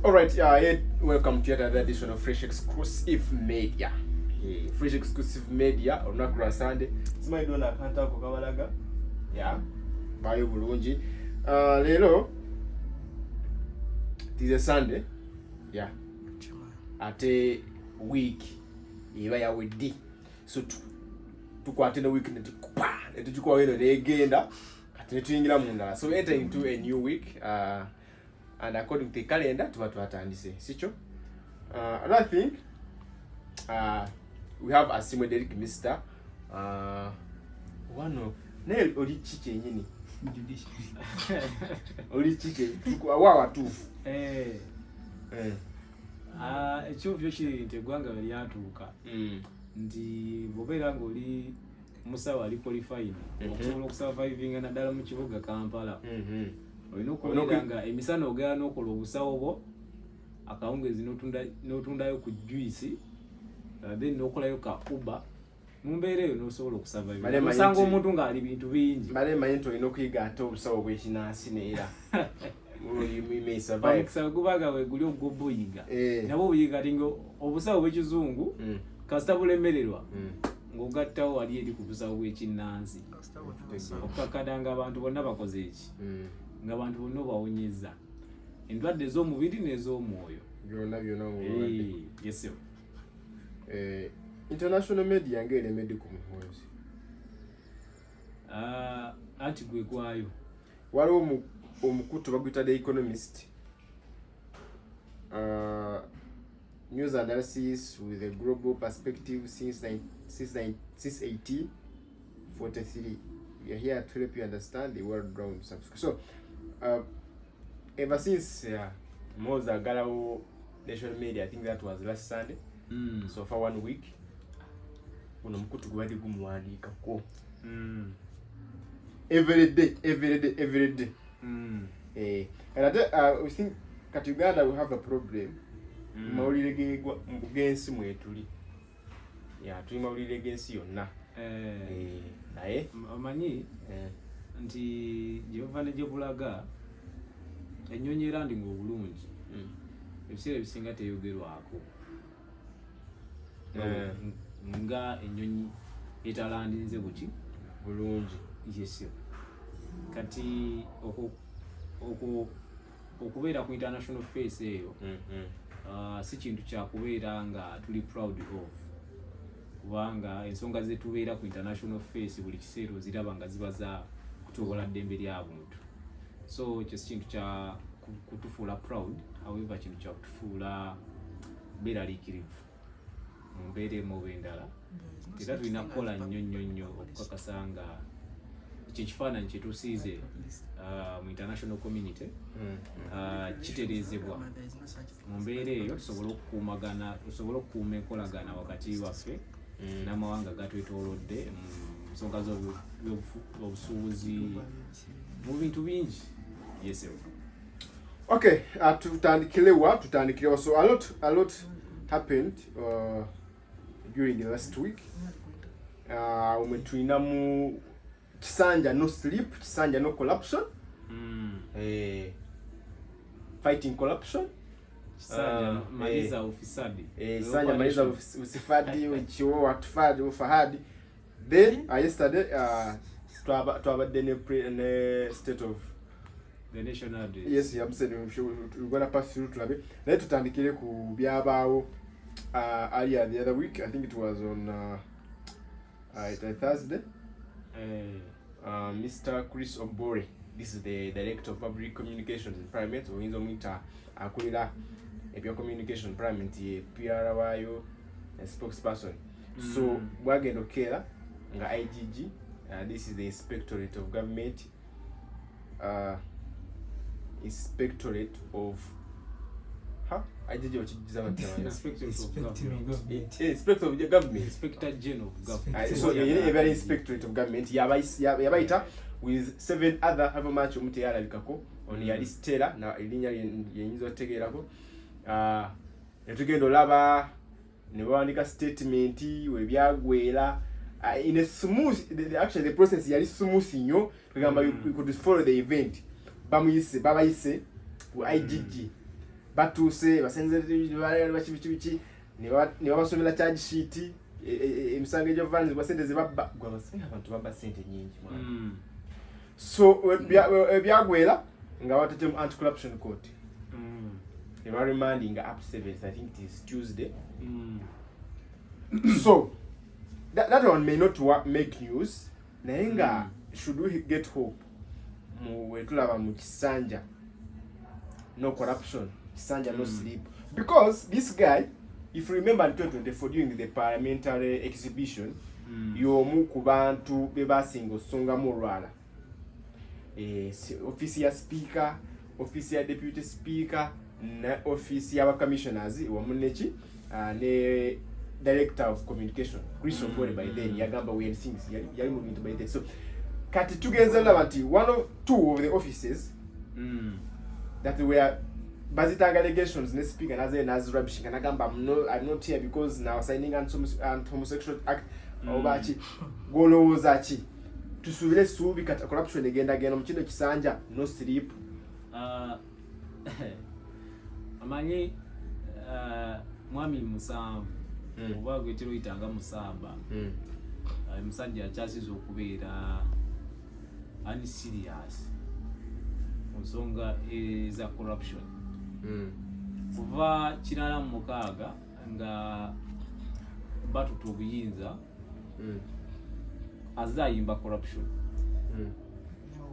All right, welcome to another edition of Fresh Exclusive Media. Fresh Exclusive Media olunaku lwa Sunday. Simanyi dona akantu ako kabalaga. Bayo bulungi. Leero it is a Sunday. Ate week eba yawedde. So tukwate no week netukupa. Netuchukwa weno negenda. Kati netuyingira mu ndala. So enter into a new week. And according to the calendar, tubatandise sicho. And I think we have a similar Mr. One of nail oli chiche nyini. Oli chiche wawa tu. Ekyo tegwanga bali atuuka. Ndi bobera ngoli musawo ali qualifying okusobola okusurviving naddala mu kibuga Kampala. Olina okubeeranga emisana ogera n'okola obusawo bwo akawungezi n'otundayo ku juice then n'okolayo ka Uber mu mbeera eyo n'osobola okusurvive. Osanga omuntu ng'ali bintu bingi. Manyi nti olina okuyiga ate obusawo bw'ekinansi neera. Omukisa gubaga we guli ogw'obuyiga. Nabo buyiga ati obusawo bw'ekizungu kasita bulemererwa ng'ogattawo wali eri ku busawo bw'ekinnansi. Okukakadanga abantu bonna bakoze eki. Ngabantu bonna bawonyeza endwadde ez'omubiri n'ez'omwoyo byonna mu yes sir. International media ng'eremedde ku muhoozi anti gwe gwayo waliwo omukutu baguyita The Economist, news analysis with a global perspective since 1843. We are here to help you understand the world around us. So ever since Moza Galao national media, I think that was last Sunday. So for 1 week, uno mkutu gwadi gumuandika ko. Every day. And we think at Uganda we have a problem. Mawulire gegwa mugensi mwetuli. Tuli mawulire gensi yonna. Naye amanyi nti Jehova ne gyebulaga ennyonyi erandinga obulungi ebiseera ebisinga teyogerwako nga ennyonyi etalandinze buki bulungi. Yes. Kati okubeera ku international face eyo si kintu kyakubeera nga tuli proud of, kubanga ensonga zetubeera ku international face buli kiseera oziraba nga ziba za kutuwola ddembe lya buntu. So ekyo si kintu kya kutufuula proud, however kintu kya kutufuula beeraliikirivu mu mbeera emu oba endala. Era tulina kukola nnyo okukakasa nga ekifaananyi kye tusiize mu international community kitereezebwa mu mbeera eyo tusobole okukuuma enkolagana wakati waffe n'amawanga gatwetoolodde mu nsonga z'obusuubuzi mu bintu bingi. Yes. Okay, tutandikirewa. So a lot happened during the last week. Tulinamu Kisanja no sleep, Kisanja no corruption. Fighting corruption. Kisanja maliza ufisadi. Kisanja maliza ufisadi, uchiwo watufadi, ufahadi. Then yesterday twabadde ne state of the national address. Yes, I'm saying we're gonna pass through to Labe. Let tutandikire ku byabaawo earlier the other week. I think it was on Thursday. Mr. Chris Obore, this is the Director of Public Communications in Parliament, oyinza omuyita akulira ebya communication Parliament ye PR wayo spokesperson. So bwagenda okera nga IGG, this is the Inspectorate of Government, Inspectorate of IGG wachigiza matema Inspector of Government. Inspector of Government. Inspector General of Government. So a very Inspectorate of Government yabaita with 7 other have much omuti yalabikako on ya listera na ilinya yenyinza otegerako netugenda olaba ne bawandika statement we byagwera in a smooth actually the process yali smooth nnyo kugamba you could follow the event babayise ku IGG batuse basenze baki ne babasomera charge sheet emisango egy'obuvunaanyizibwa sente zebabba gwe abasinga abantu babba sente nyingi mwana. So ebyagwera nga bateete mu anti-corruption court. They were remanding up to 7th, I think it is Tuesday. So that one may not make news. Naye nga should we get hope mu wetulaba mu Kisanja, no corruption, Kisanja no sleep, because this guy, if you remember in 2024 during the parliamentary exhibition, y'omu ku bantu bebasinga osongamu olwala office ya speaker, office ya deputy speaker na office ya commissioners wamu neki ne director of communication Chris Obore by then yagamba we and things yali moving to by then. So kati tugenze laba nti one or two of the offices that were bazitanga allegations ne speaker naze rubbish kana gamba I'm not here because now signing anti-homosexual act obachi golowooza ki tusubire suubi kati corruption egenda mu kino Kisanja no sleep. Amanyi mwami musanvu oba gwetero itanga musamba musajja akyasiza okubeera ani serious nsonga eza corruption kuva kirala mu mukaaga nga batuta obuyinza azayimba corruption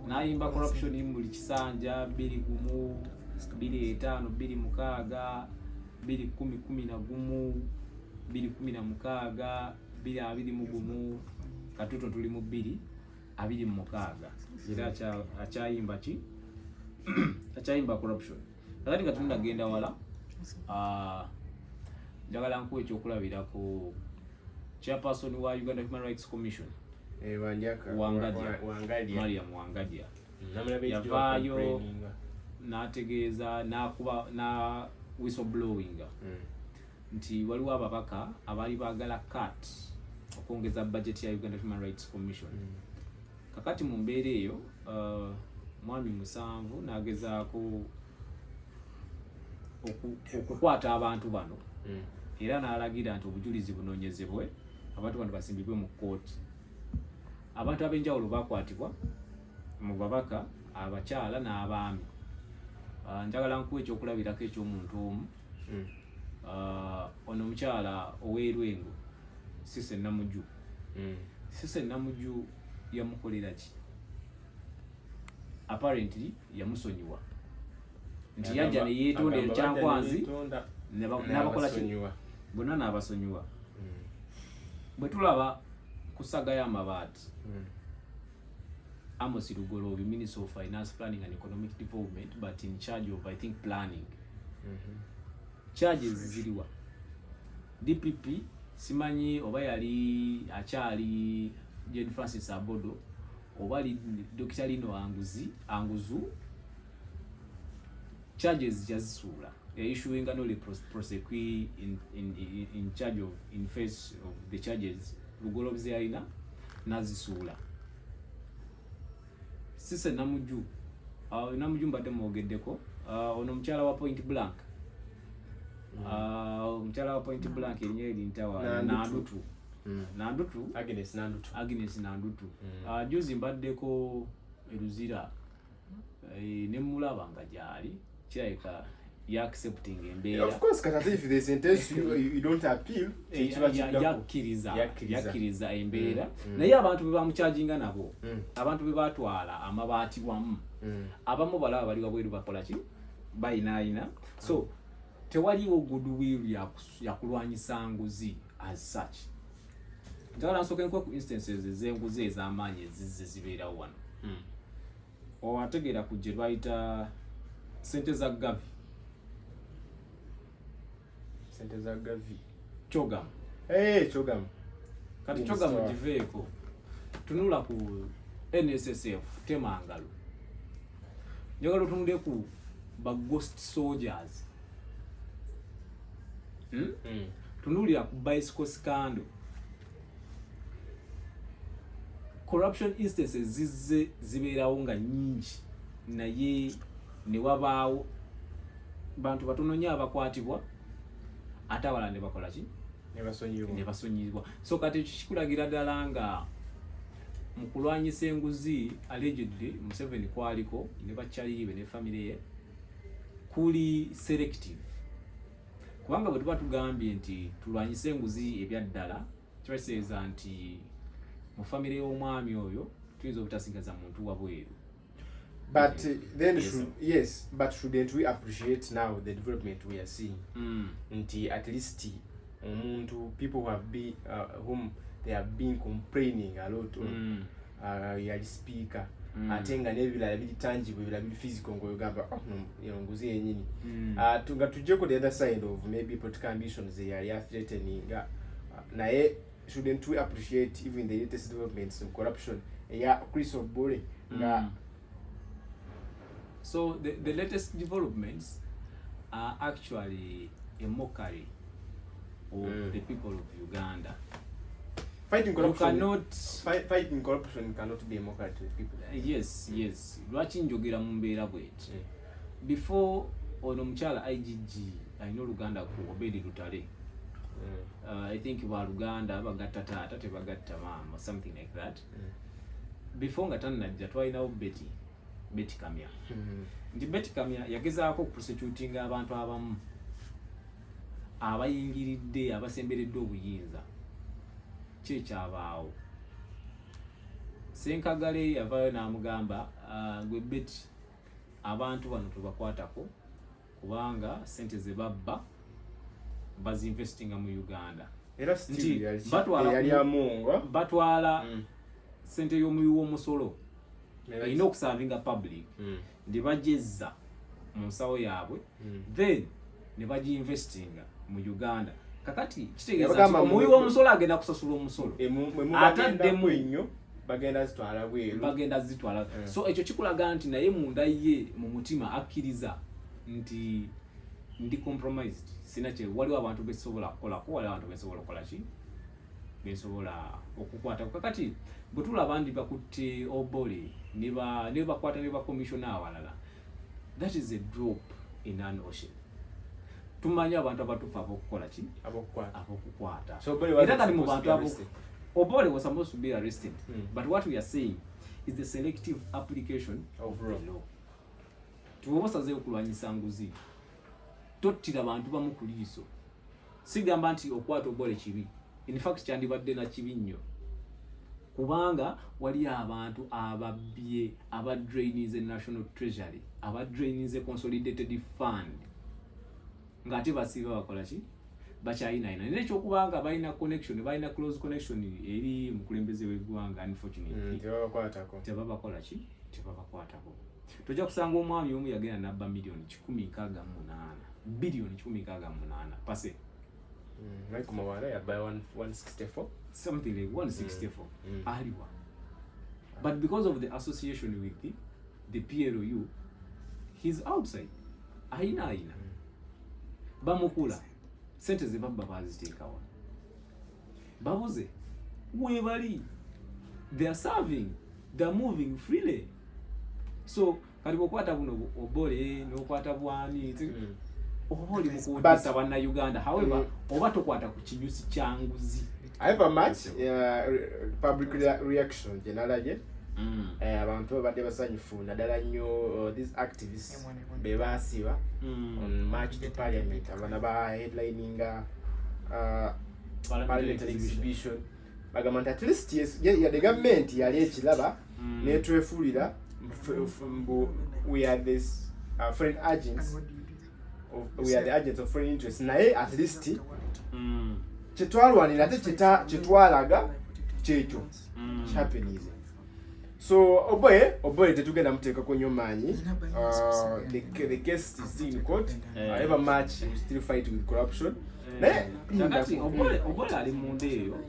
nayimba corruption mu Kisanja 2 5 2 6 2 11 2 katuto tuli mu 2 6 era akyayimba ki akyayimba corruption. Kakati nga tunagenda wala njagala nkuwa ekyokulabirako chairperson wa Uganda Human Rights Commission Wangadia yavaayo n'ategeeza na whistleblowing nti waliwo ababaka abali baagala cut okwongeza budget ya Uganda Human Rights Commission. Kakati mu mbeera eyo mwami musanvu n'agezaako okukwata abantu bano era n'alagira nti obujulizi bunoonyezebwe abantu bano basimbibwe mu kkooti. Abantu ab'enjawulo bakwatibwa mu babaka abakyala n'abaami. Njagala nkuwa ekyokulabirako eky'omuntu omu ono mukyala ow'Erwengo Sise Namuju. Sise Namuju yamukolera ki? Apparently yamusonyiwa nti yajja ne yeetonda ekyankwanzi n'abakola ki bonna n'abasonyiwa. Bwe tulaba ku saga y'amabaati Amos Lugoloobi, Minister of Finance, Planning and Economic Development, but in charge of, I think, planning. Charges ziliwa. DPP, simanyi oba yali akyali Jane Francis Abodo, oba li Dr. Lino Anguzu, charges jazisula. They are issuing an prosecute in charge of, in face of the charges, Lugoloobi ziyalina nazisula. Sise Namuju Namuju mbadde mwogeddeko ono mukyala wa Point Blank mukyala wa Point Blank erinnya erintawa Nandutu Agnes Nandutu juzi mbaddeko eruzira ne mulaba nga gyali kirabika ya accepting embeera. Of course kati if they sentence you don't appeal yakiriza embeera naye abantu bwe bamucharginga nabo abantu bwe batwala amabaati wamu abamu balaba bali wabweru bakola ki bayinaayina. So tewaliwo goodwill yakulwanyisa nguzi as such. Njagala nsooke nkuwe ku instances ez'enguzi ez'amaanyi ezizze zibeerawo wano. Owategeera ku gye bayita sente za gavi. Sente za gavi. Chogam. Chogam. Kati Chogam giveeko. Tunula ku NSSF Temangalo. Njagala otunule ku ba ghost soldiers. Tunulira ku bicycle scandal. Corruption instances zizze zibeerawo nga nyingi naye ne wabaawo bantu batono nnyo abakwatibwa ate abalala ne bakola ki ne basonyiyibwa. So kati kikulagira ddala nga mu kulwanyisa enguzi allegedly Museveni kwaliko ne bakyaliibe ne family ye kuli selective, kubanga bwe tuba tugambye nti tulwanyise enguzi ebyaddala tweseeza nti mu family y'omwami oyo tuyinza obutasigaza muntu wabweru. But then but shouldn't we appreciate now the development we are seeing? Nti at least people who have been whom they have been complaining a lot on yali speaker ate nga n'ebirala biri tangible, ebirala biri physical, ng'ogamba nguzi yennyini. Nga tujjeko the other side of maybe political ambitions they are threatening, naye shouldn't we appreciate even the latest developments in corruption eya Chris Obore nga So the latest developments are actually a mockery of the people of Uganda. Fighting corruption. Fighting corruption cannot be a mockery to the people. Yes. Lwaki njogera mu mbeera bweti. Before ono mukyala IGG alina oluganda ku Obedi Lutale. I think ba Luganda bagatta taata tebagatta maama, something like that. Before nga tannajja twalinawo Betty Kamya. Nti Betty Kamya yagezaako prosecuting abantu abamu abayingiridde abasemberedde obuyinza. Kyekyabaawo. Senkagale yavaayo n'amugamba gwe Betty abantu bano tubakwatako kubanga sente ze babba bazinvestinga mu Uganda. Era still yali amunga batwala sente y'omuwi w'omusolo erina okusavinga public ne bajezza mu nsawo yaabwe then ne bagiinvestinga mu Uganda. Kakati kitegeeza nti omuwi w'omusolo agenda kusasula omusolo ataddemu ennyo bagenda zitwala. So ekyo kikulaga nti naye munda ye mu mutima akkiriza nti ndi compromised, sina kye waliwo abantu besobola kukolako, waliwo abantu besobola okukola ki besobola okukwata. Kakati bwe tulaba ndi bakutte Obore ne bakwata ne bakomishona awalala, that is a drop in an ocean. Tumanya abantu abatufa abokukola ki abokukwata. Era kati mu bantu abo Obore was supposed to be arrested, but what we are saying is the selective application of the law. Tuwosazeeyo kulwanyisa nguzi, tottira abantu bamu ku liiso. Sigamba nti okwata Obore kibi, in fact kyandibadde na kibi nnyo, kubanga wali abantu ababbye abadrainize National Treasury, abadrainize Consolidated Fund, ng'ate basiiba bakola ki bakyayinaayina. Naye ekyokubanga balina connection, balina close connection eri mukulembeze w'eggwanga, unfortunately tebabakola ki tebabakwatako. Tojja kusanga omwami omu yagenda nabba billion 168 pase. Like Mawala ya by 164, something like 164 aliwa. But because of the association with the PLU, he's outside. Aina bamukula sente ze babba baziteekawa babuze webali, they are serving, they are moving freely. So kali bokwata buno Obore n'okwata bwani oli mukuwuliriza banna Uganda. However, oba tokwata ku kinyusi kyanguzi. I have a much public reaction generally. Abantu badde basanyufu naddala nnyo these activists be baasiba on March to Parliament. Abana ba headlininga parliamentary exhibition bagamba nti at least ya the government yali ekiraba netwefuulira we are this foreign agents, we are the agents of foreign interests. Naye at least kyetwalwanira ate kyetwalaga kyekyo kyapenize. So Obore tetugenda muteekako nnyo maanyi. The case is still in court. However much we still fight with corruption. Nakati Obore ali munda eyo,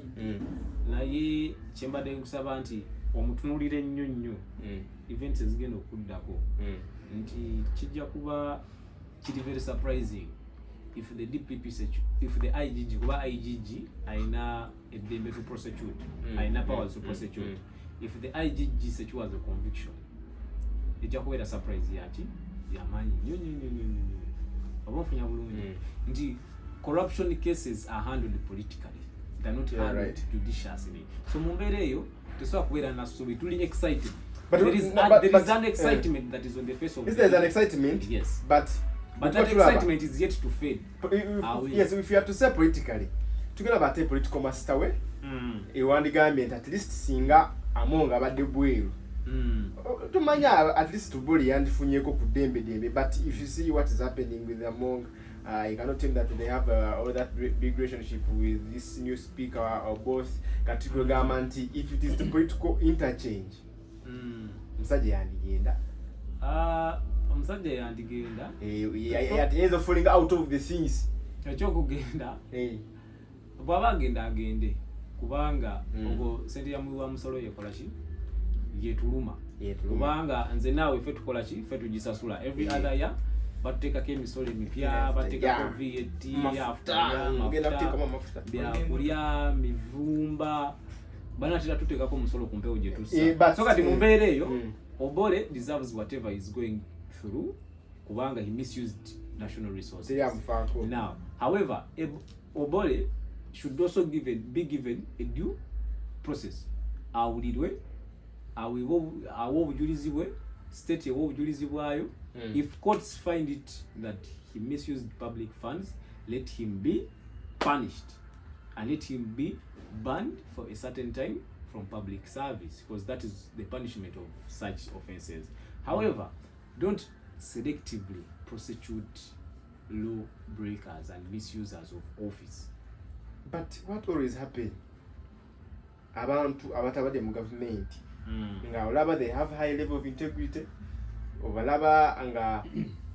naye kyembadde nkusaba nti omutunulire nnyo events ezigenda okuddako nti kijja kuba kiri very surprising if the DPP if the IGG kuba IGG aina eddembe to prosecute, aina powers to prosecute. If the IGG secures a conviction, ejja kubeera surprise yaki yamanyi nnyo. obafunya bulungi nti corruption cases are handled politically, they're not handled judicially. So mumbeera eyo tesobola kubeera nasubi tuli excited. But there is an excitement that is on the face of there's an excitement, yes, but that excitement is yet to fade. Yes, if you have to say politically, together about a political master way, one government at least singa among about the bweru. To manya at least to bully and funyeko kudembe, but if you see what is happening with among, you cannot tell that they have all that big relationship with this new speaker or both category government. If it is the political interchange, msajja yandigenda. Omusajja yandigenda. He is falling out of the things. Ekyokugenda. Bw'aba agende kubanga ogwo sente ya muwa musolo yekola ki yetuluma. Kubanga nze naawe ffe tukola ki ffe tugisasula every other year. Batekako emisolo emipya, batekako VAT, mafuta, byakulya, mivumba, banatera tutekako omusolo ku mpewo gye tussa. So kati mu mbeera eyo, Obore deserves whatever he's going through kubanga he misused national resources. Now, however, Obore should also be given a due process. Awulirwe, awo obujulizi bwe, state ewo obujulizi bwayo. If courts find it that he misused public funds, let him be punished and let him be banned for a certain time from public service, because that is the punishment of such offenses. However, don't selectively prosecute law breakers and misusers of office. But what always happens? Abantu abatabadde mu government nga olaba they have high level of integrity, obalaba nga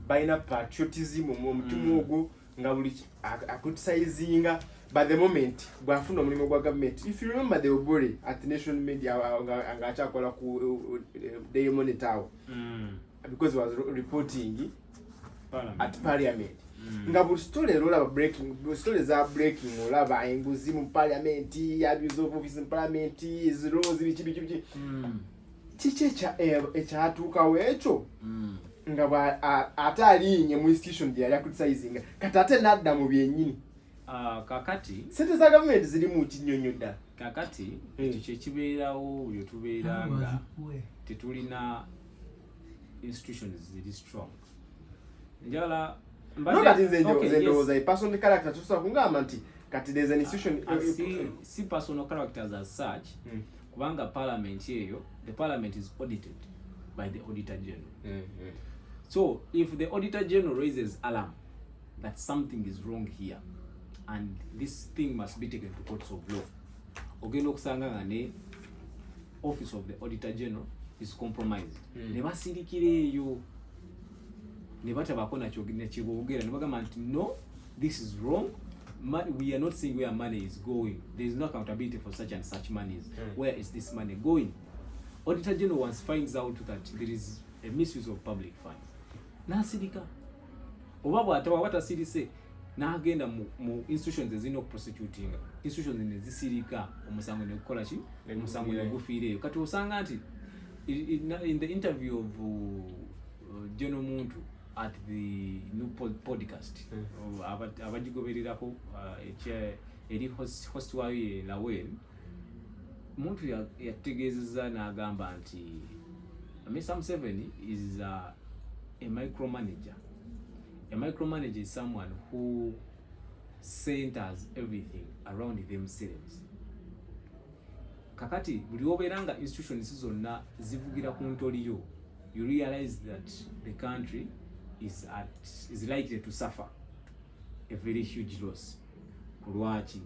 baina patriotism mu mutima ogwo nga buli akutisizinga by the moment bwafuna omulimu gwa government. If you remember the Obore at Nation Media nga achakola ku Daily Monitor because he was reporting at Parliament. Nga buli story olaba breaking, buli story za breaking olaba enguzi mu Parliament, abuse of office in Parliament, laws bichi chiche ekyatuukawo ekyo nga ataliinye mu institution gye yali akutisizinga kati ate nadda mu byennyini. Kakati sente za gavumenti ziri mu kinyonyo dda. Kakati ekyo kyekibeerawo buli tubeera nga tetulina institutions ziri strong. Njala kati nze ndowooza personal character tusobola kungamba nti kati there's an institution si personal characters as such. Kubanga parliament eyo, the parliament is audited by the auditor general. So if the auditor general raises alarm that something is wrong here and this thing must be taken to courts of law, ogenda okusanga nga ne office of the auditor general is compromised. Ne basirikira eyo ne batabako nakyo nekiboogera ne bagamba nti no, this is wrong. We are not seeing where money is going. There is no accountability for such and such monies. Where is this money going? Auditor General once finds out that there is a misuse of public funds. Nasirika. Oba bw'atawa watasirise n'agenda mu institutions ezino prosecuting. Institutions ezisirika omusango ne kukola ki? Omusango ne gufiireyo. Kati osanga nti in the interview of General Muntu at the new podcast, abajigobererako eri host wayo Lawel, Muntu yategeezezza n'agamba nti Mr. Museveni is a micromanager. A micromanager is someone who centers everything around themselves. Kakati buli obeeranga institutions zonna zivugira ku ntoliyo, you realize that the country is likely to suffer a very huge loss. Kulwaki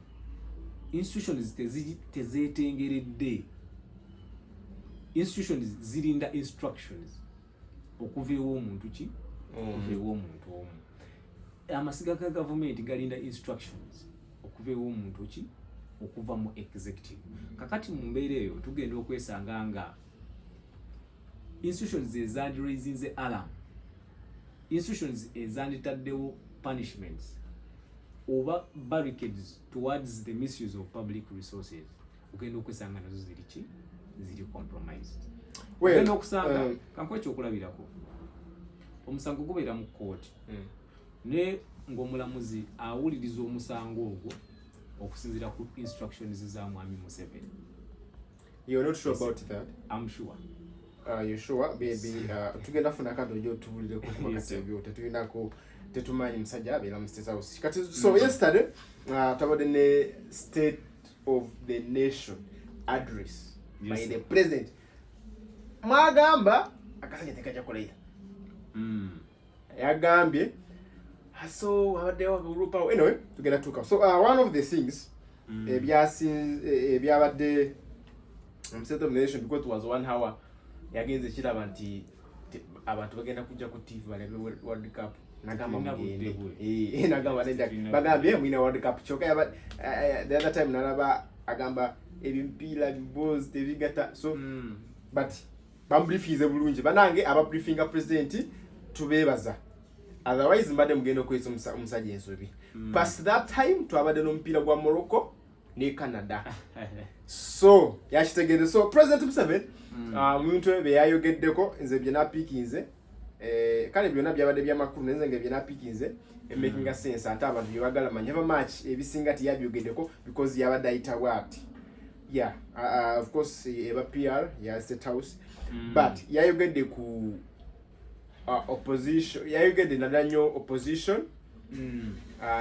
institutions tezeetengeredde, institutions zirinda instructions okuva ew'omuntu ki okuva ew'omuntu omu. Amasiga ga government galinda instructions okuva ew'omuntu ki okuva mu executive. Kakati mu mbeera eyo tugenda okwesanga nga institutions ezandiraisinze alarm, institutions ezanditaddewo punishments oba barricades towards the misuse of public resources, ogenda okwesanga nazo ziri ki ziri compromised. Ogenda okusanga kanko ekyokulabirako omusango gubeera mu court, ne ng'omulamuzi awuliriza omusango ogwo okusinziira ku instructions za mwami Museveni. You're not sure about that? I'm sure. You're sure? Baby, tugenda funa kado jo tubulire ku makati ebyo tetulina ko tetumanyi musajja abera mu State House. Kati so yesterday tabade ne State of the Nation address by the president. Mwagamba akasanya tekaja koleira. Yagambye so abadde wagurupa anyway tugenda tuka. So one of the things ebyabadde State of the Nation, because it was 1 hour yagenze kiraba nti abantu bagenda kujja ku TV balebe World Cup nagamba mugende nagamba nenda bagambye mwina World Cup choka the other time nalaba agamba ebimpira biboz tebigata so but bambriefize bulungi banange aba briefinga president tubebaza otherwise mbade mugendo kwesa omusajja ensobi past that time twabade no mpira gwa Morocco ne Canada so yakitegede so president Museveni muntu ebe yayogeddeko nze bye napikinze kale byonna byabadde byamakulu nenze nge bye napikinze making a sense ate abantu byebagala manya match ebisinga tiyabyogeddeko because yabadde ayita what yeah of course eba PR ya State House but yayogedde ku opposition yayogedde nadanyo opposition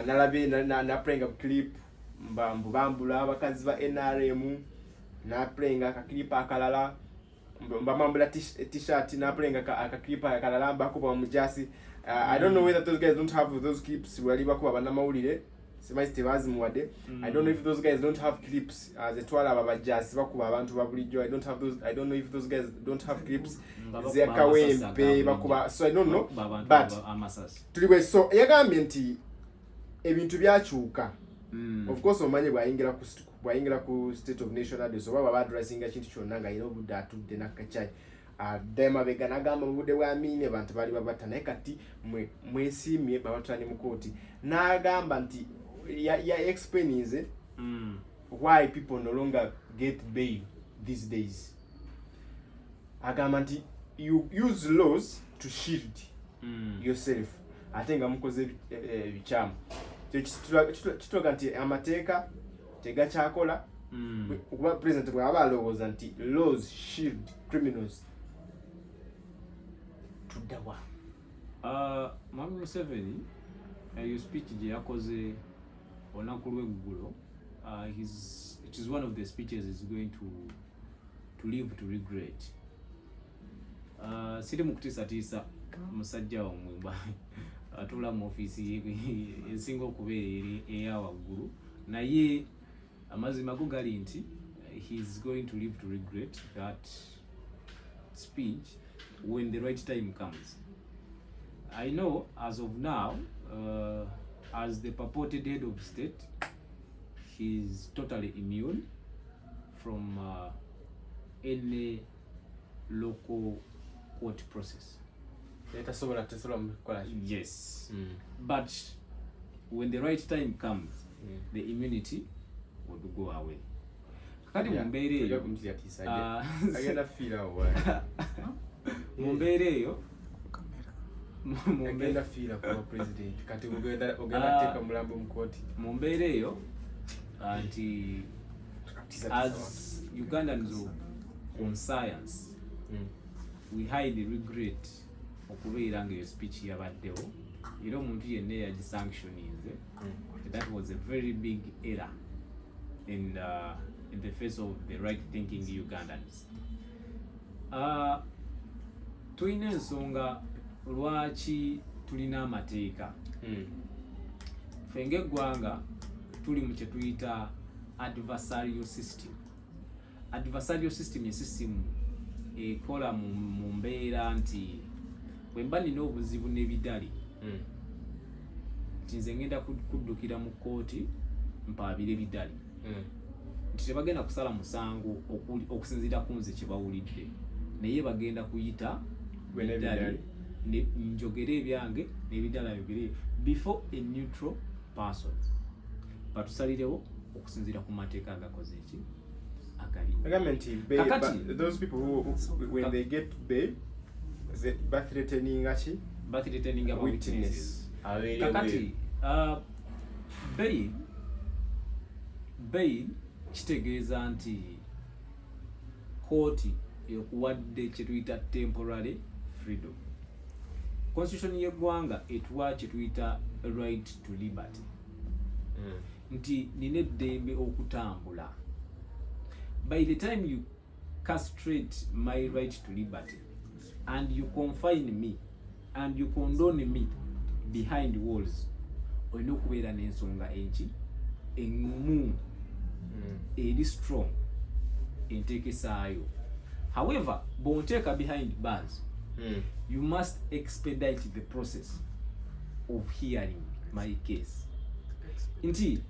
nalabe na playing up clip mbambula abakazi ba NRM na playing aka clip akalala mbambula t-shirt na playing aka clip akalala bakuba mujasi I don't know whether those guys don't have those clips wali bakuba bana mawulire simaiste bazi muwade I don't know if those guys don't have clips ze twala abajasi bakuba abantu babulijjo I don't know if those guys don't have clips ze kawempe bakuba so I don't know but tuliwe so yagambye nti ebintu byachuka of course omanye bwayingira ku State of Nation address so baba addressinga kintu kyonna nga ino budde atudde nakachai dema begana gamba mu budde bwa mine bantu bali babata naye kati mwesimye babatani mu kooti n'agamba nti ya explaining why people no longer get bail these days. Agamba nti you use laws to shield yourself. I think amukoze bichamu kitwaga nti amateeka tegakyakola okuba president bw'aba alowooza nti laws shield criminals tuddawa Mwami Museveni your speech gye yakoze olunaku lw'eggulo it is one of the speeches is going to live to regret. Siri mu kutiisatiisa musajja wamwe atula mu ofiisi esinga okubeera eya waggulu naye amazima go gali nti he is going to live to regret that speech when the right time comes. I know as of now as the purported head of state he is totally immune from any local court process. Yes. But when the right time comes, the immunity would go away. Kati mumbere yo agenda fira wa mumbere yo agenda fira kwa president kati ogenda teka mulambo mukoti mumbere yo anti as Ugandans on science we highly regret okubeera nga your speech yabaddewo era omuntu yenna yagisanctioninze that was a very big error in the face of the right thinking Ugandans. Tulina ensonga lwaki tulina amateeka ffe ng'eggwanga tuli mu kye tuyita adversarial system. Adversarial system ye system ekola mu mbeera nti bwe mba nina obuzibu n'ebidali nti nze ngenda kuddukira mu kkooti mpaabire ebidali nti tebagenda kusala musango okusinziira ku nze kye bawulidde naye bagenda kuyita ebidali njogere ebyange n'ebidala byogere before a neutral person batusalirewo okusinziira ku mateeka agakoze eki agaliwo. Those people who when they get bail birth threatening about witness kakati bail kitegeeza nti kooti ekuwadde kyetuyita temporary freedom. Constitution y'eggwanga etuwa kyetuyita right to liberty. Nti nina eddembe okutambula. By the time you castrate my right to liberty and you confine me and you condone me behind walls, olina okubeera n'ensonga enki engumu eri strong enteekesaayo. However, bw'onteeka behind bars, you must expedite the process of hearing my case. Nti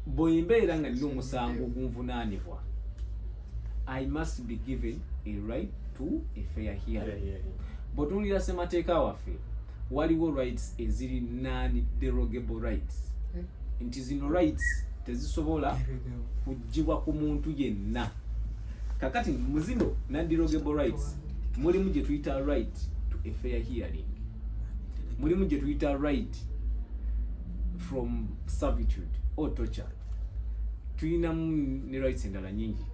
bwe mbeera nga nina omusango ogunvunaanibwa, I must be given a right to a fair hearing. Bw'otunuulira ssemateeka waffe waliwo rights eziri non-derogable rights. Nti zino rights tezisobola kuggyibwa ku muntu yenna. Kakati mu zino non-derogable rights mulimu gye tuyita right to a fair hearing, mulimu gye tuyita right from servitude or torture, tulinamu ne rights endala nyingi.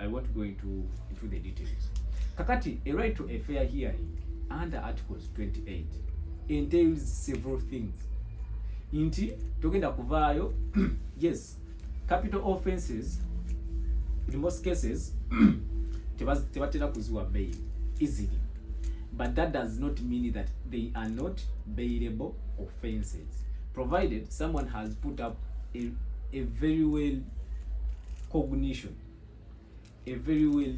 I want to go into the details. Kakati a right to a fair hearing under Articles 28 entails several things. Inti tugenda kuvaayo yes, capital offenses in most cases tebatera kuziwa bail easily, but that does not mean that they are not bailable offenses, provided someone has put up a very well cognition, a very well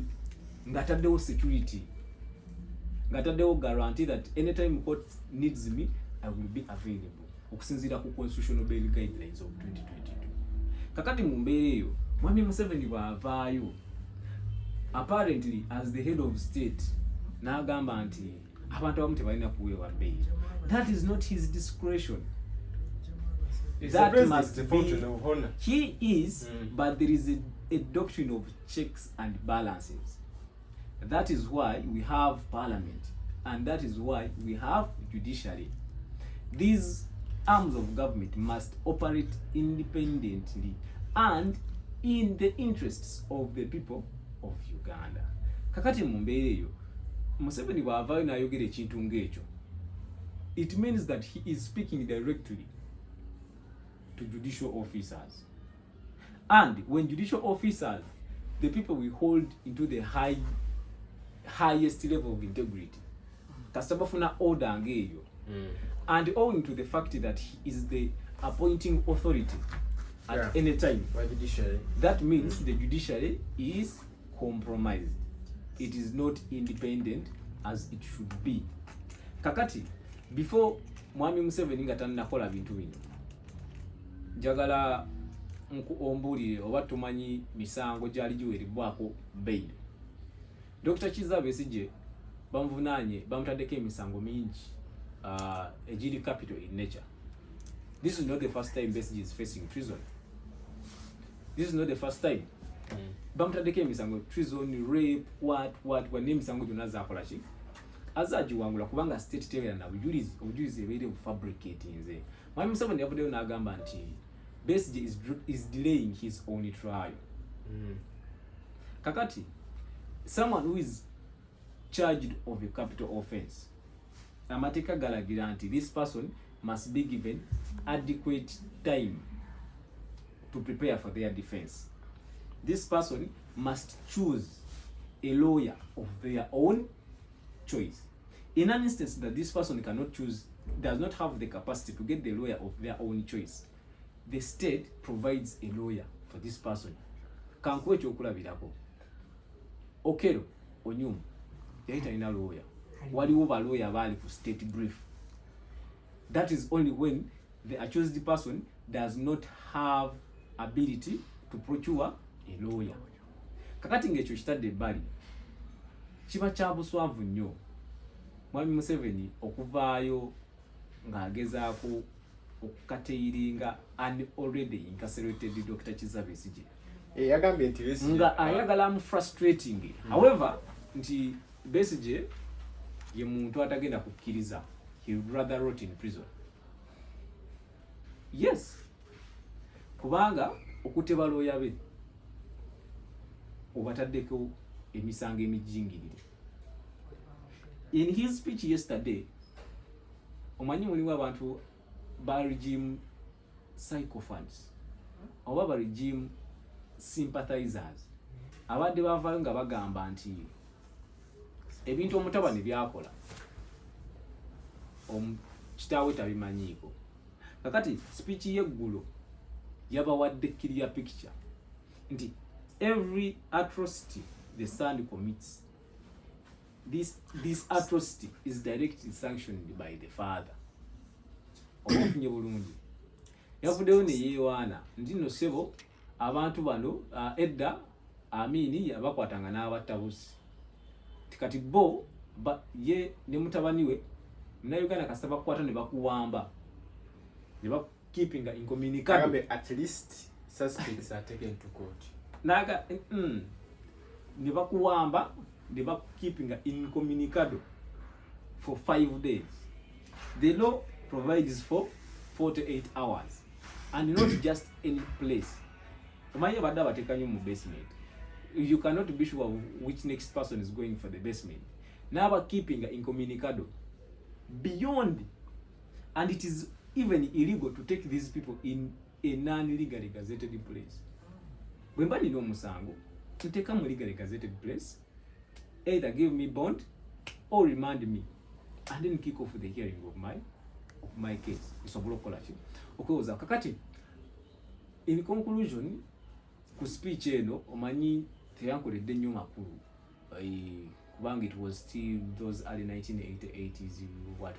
ngataddewo security, ngataddewo guarantee that anytime court needs me I will be available, okusinziira ku constitutional bail guidelines of 2022. Kakati mu mbeera eyo Mwami Museveni bw'avaayo apparently as the head of state n'agamba nti abantu abamu tebalina kuweebwa bail. That is not his discretion. That must be, he is, but there is a doctrine of checks and balances. That is why we have parliament, and that is why we have judiciary. These arms of government must operate independently and in the interests of the people of Uganda. Kakati mu mbeera eyo Museveni bw'avaayo n'ayogera ekintu ng'ekyo, it means that he is speaking directly to judicial officers. And when judicial officers, the people we hold into the highest level of integrity, kasabafuna order ngeyo, and owing to the fact that he is the appointing authority at any time, that means the judiciary is compromised. It is not independent as it should be. Kakati, before Mwami Museveni nga tannakola bintu bino, njagala ombuulire oba tumanyi misango gyali giweerebwako bail. Dr. Kizza Besigye bamuvunaanye bamutaddeko emisango mingi egiri capital in nature. This is not the first time Besigye is facing treason. This is not the first time. Bamutaddeko emisango treason, rape, what n'emisango gyonna zaakola ki azaagiwangula kubanga state tebeera na obujulizi ebeere bufabricatinze. Mwami Museveni yavuddeyo n'agamba nti Besigye is delaying his own trial. Kakati, someone who is charged of a capital offense, amateeka galagira nti this person must be given adequate time to prepare for their defense. This person must choose a lawyer of their own choice. In an instance that this person cannot choose, does not have the capacity to get the lawyer of their own choice, the state provides a lawyer for this person. Kankuwe ekyokulabirako, Okero Onyum yali talina lawyer, waliwo ba lawyer bali ku state brief. That is only when the accused person does not have ability to procure a lawyer. Kakati ng'ekyo kitadde ebbali, kiba kya buswavu nnyo Mwami Museveni okuvaayo ng'agezaako okukateiringa an already incarcerated Dr. Kizza Besigye. Yagambye nti Besigye nga ayagala mu frustrating. However, nti Besigye ye muntu atagenda kukkiriza he would rather rot in prison. Yes, kubanga okuteba lawyer be obataddeko emisango emijingirire. In his speech yesterday, omanyi mulimu abantu ba regime sycophants oba ba regime sympathizers abadde bavayo nga bagamba nti ebintu omutabani byakola kitaawe tabimanyiiko. Kakati speech yeggulu yabawadde clear picture nti every atrocity the son commits, this atrocity is directly sanctioned by the father. Omufunye bulungi yavuddeyo ne yeewaana nti nno ssebo abantu bano edda Amini yabakwatanga n'abattabusi kati bo ye ne mutabani we Munnayuganda kasita bakukwata ne bakuwamba ne bakeepinga incommunicado. At least suspects are taken to court. Naga ne bakuwamba ne bakeepinga incommunicado for 5 days. The law provides for 48 hours and not just any place. Omanyi badde batekanyo mu basement. You cannot be sure which next person is going for the basement. Now keeping incommunicado beyond, and it is even illegal to take these people in a non-legally gazetted place. When bani no musango, to take a legally gazetted place, either give me bond or remand me, and then kick off the hearing of my case. It's a block okay, kakati. In conclusion, ku speech eno omanyi teyankoledde nnyo makulu kubanga it was still those early 1980s what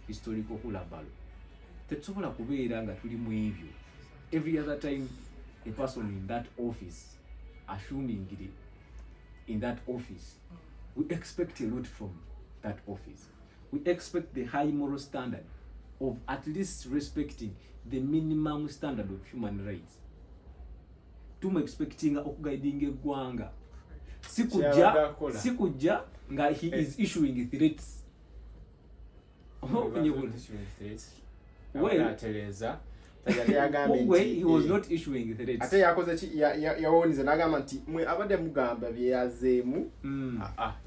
historical hulabalo. Tetusobola kubeera nga tuli mu ebyo every other time a person in that office, assuming in that office, we expect a lot from that office. We expect the high moral standard of at least respecting the minimum standard of human rights. Tumu expecting okuguiding eggwanga sikujja nga he is issuing threats. Well, he was not issuing threats. Ate yakoze ki yawonize nagamba nti mwe abadde mugamba byeyazeemu.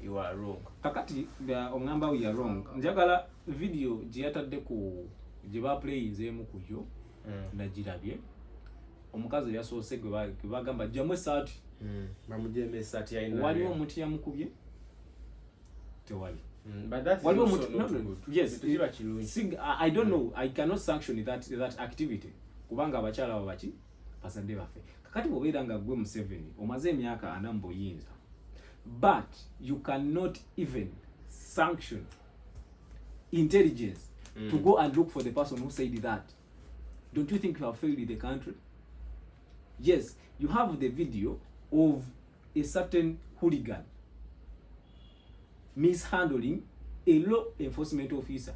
You are wrong. Kakati omugamba we are wrong. Njagala video gye yatadde ku gye ba playinzeemu kuyo nagirabye. Omukazi yasoose gwe bagamba jjamu esaati. Bamujjemu esaati yalina. Waliwo omuntu yamukubye? Tewali. But that is also not good. Yes, I don't know. I cannot sanction that activity. Kubanga abakyala babaki pasande bafe. Kakati bobeera nga gwe Museveni omaze emyaka 4 mboyinza. But you cannot even sanction intelligence to go and look for the person who said that. Don't you think you have failed the country? Yes, you have the video of a certain hooligan mishandling a law enforcement officer.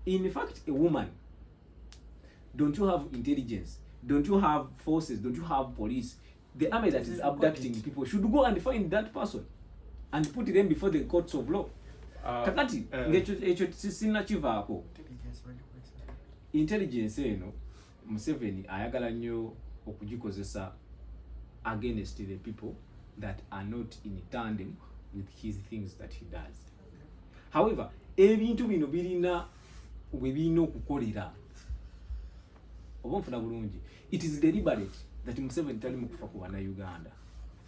In fact, a woman. Don't you have intelligence? Don't you have forces? Don't you have police? The army that is abducting people should go and find that person and put them before the courts of law. Kakati, echo sina chivaako. Intelligence eno Museveni ayagala nnyo okugikozesa against the people that are not in tandem with his things that he does. However, ebintu bino birina we birina okukolera. Obonfuna bulungi. It is deliberate that Museveni tali mu kufa ku Bannayuganda.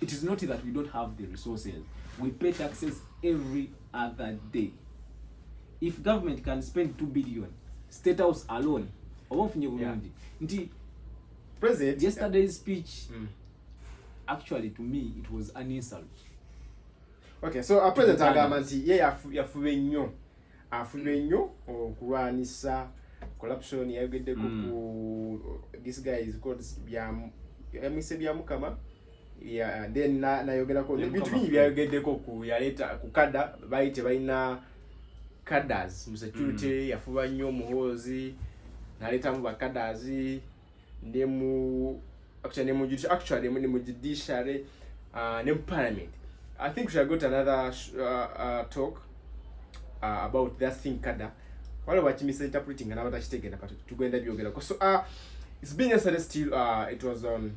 It is not that we don't have the resources. We pay taxes every other day. If government can spend 2 billion, State House alone, obonfunye bulungi. Nti President yesterday's speech actually to me it was an insult. Okay, so a president agamba nti ye yafube nnyo okulwanisa corruption yayogeddeko ku this guy is called yamwise bya Mukama. Yeah, then nayogerako ebintu bingi byayogeddeko ku yaleta ku kada bayite balina cadres mu security yafuba nnyo muhozi naleta mu bakadazi nemu actually mu judiciary ne parliament. I think we shall go to another talk about that thing kada wale misinterpreting and abatachitegeera but tugenda byogerako. So it's been yesterday still, it was on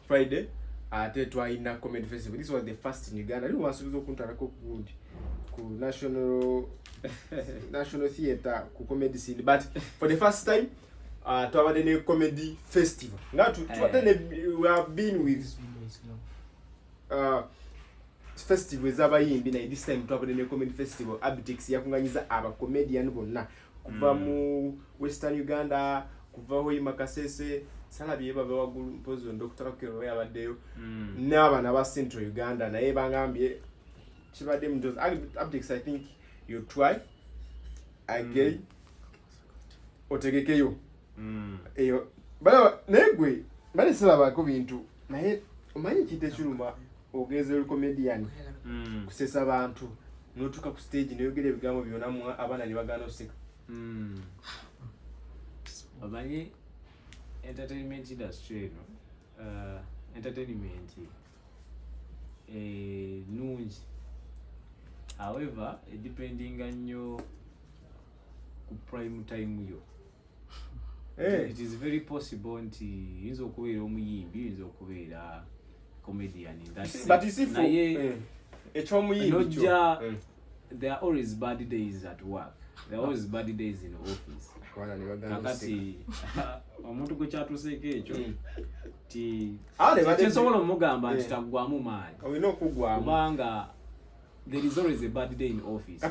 Friday twalina comedy festival. This was the first in Uganda. Lino wasubiza okuntalako ku national theatre ku comedy scene, but for the first time twabadde ne comedy festival nga we have been with festival ez'abayimbi naye this time twabadde ne comedy festival. Abitex yakunganyiza abacomedian bonna kuva mu Western Uganda, kuva Hoima Kasese, salabye baba wagulu mpozi Dr. Kero yabaddeyo n'abana ba Central Uganda naye bangambye kibadde mdozi. Abitex, I think you try again otegekeyo eyo bala negwe bali salabako bintu naye omanyi kite kiruma ogeze comedian kusesa abantu notuka ku stage neyogera ebigambo byonna mu abana ne bagana oseka. Omanyi entertainment industry entertainment nungi, however depending nnyo ku prime time yo. It is very possible nti yinza okubeera omuyimbi, yinza okubeera comedian in that sense. But you see for ekyomuyimbi there are always bad days at work, there are always bad days in office. Kakati omuntu gwe kyatuseeko ekyo ti kyensobola omugamba nti taggwamu maanyi olina okugwamu kubanga there is always a bad day in office.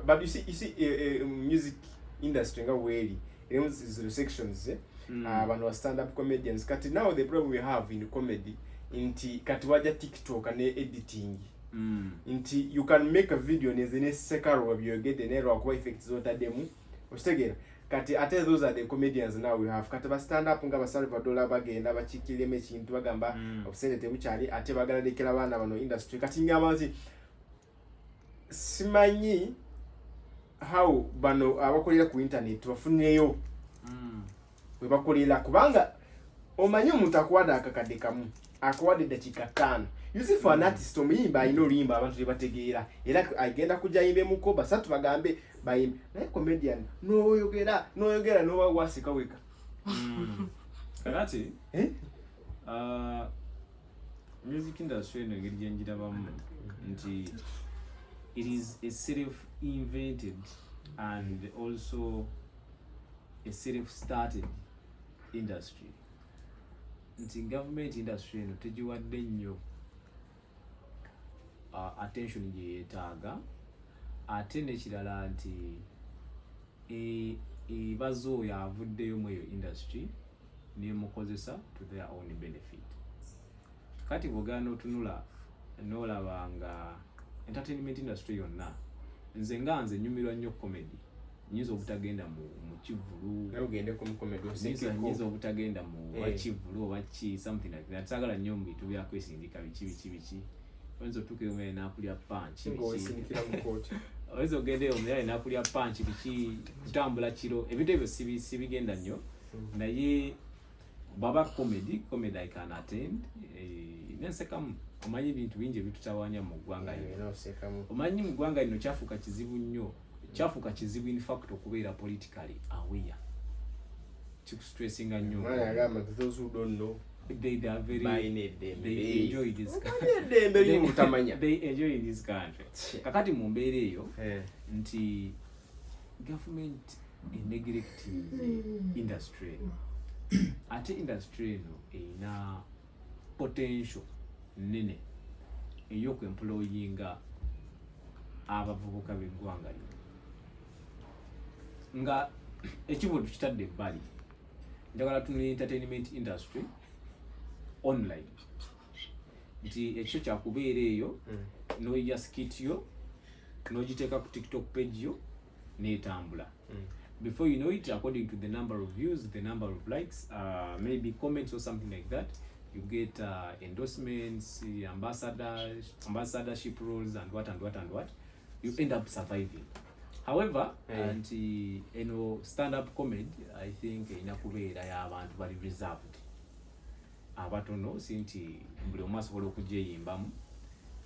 But you see music industry nga weeri the sections abantu wa stand up comedians kati now the problem we have in comedy inti kati waja TikTok and editing inti you can make a video nezine sekaro byogede nero akwa effects zotademu ostegera kati ate those are the comedians now we have kati ba stand up nga ba Salvador bagenda bachikileme ekintu bagamba obusente temukyali ate bagaladekera bana bano industry kati ngabanzi simanyi how bano abakolera ku internet bafuneyo we bakolera kubanga omanyi omuntu akwada akakade kamu akwada dakika 5 you see for an artist omuyimba ayina oluyimba abantu tebategeera era agenda kujja yimbe muko basatu bagambe bayimbe naye comedian noyogera no wasika weka kakati music industry eno engeri gyenjirabamu nti it is a self-invented and also a self-started industry. Nti government industry eno tegiwadde nnyo attention gye yeetaaga, ate nekirala nti ebazo oyo avuddeyo mu eyo industry nemukozesa to their own benefit. Kati bwogana otunula n'olaba nga entertainment industry yonna nze nyumirwa nnyo comedy, nyinza obutagenda mu kivulu ogende ku comedy nyinza obutagenda mu wakivulu oba ki something like that. Sagala nnyo mu bintu byakwesindika biki oyinza otuuka omuyale n'akulya punch oyinza ogende omuyale n'akulya punch biki kutambula kiro ebintu ebyo sibigenda nnyo naye baba comedy I can attend nensekamu. Omanyi bintu bingi ebitutawanya mu ggwanga lino. Omanyi mu ggwanga lino kyafuuka kizibu nnyo, kyafuuka kizibu in fact okubeera politically aware. Kikustressing nnyo. Those who don't know they are very they enjoy this they enjoy this country. Kakati mu mbeera eyo nti government neglecting industry ate industry eno erina potential nene eyokwemployinga abavubuka b'eggwanga lino nga ekivudu kitadde ebbali. Njagala tunula entertainment industry online nti ekyo kyakubeera eyo noyiya skit yo nogiteeka ku TikTok page yo netambula. Before you know it, according to the number of views, the number of likes, maybe comments or something like that, you get endorsements, ambassadorship roles and what. You end up surviving. However, and stand-up comedy, I think inakubeera y'abantu bali reserved. Abatono sinti buli omu asobola okujja eyimbamu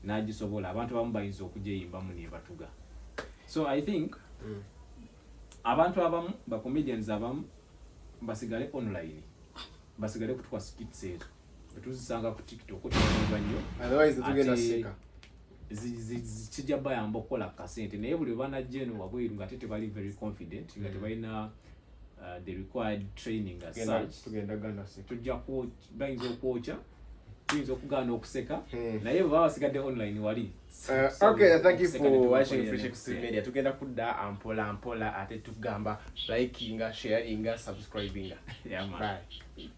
n'agisobola abantu abamu bayinza okugiyimbamu ne batuga. So I think abantu abamu ba comedians abamu basigale online, basigale kutukwa skits ezo betuzisanga ku TikTok okutibwa nnyo, otherwise tugenda seka kijja bayamba okukola kasente, naye buli banajja eno wabweru nga tebali very confident nga tebalina the required training as such, tugenda ganda seka tujja ku bayinza okwokya, tuyinza okugaana okuseka naye baba basigadde online wali. Okay, thank you for watching Fresh Extreme Media. Tugenda kudda mpola ate tugamba likinga, sharinga, subscribinga. Yeah, man. Bye.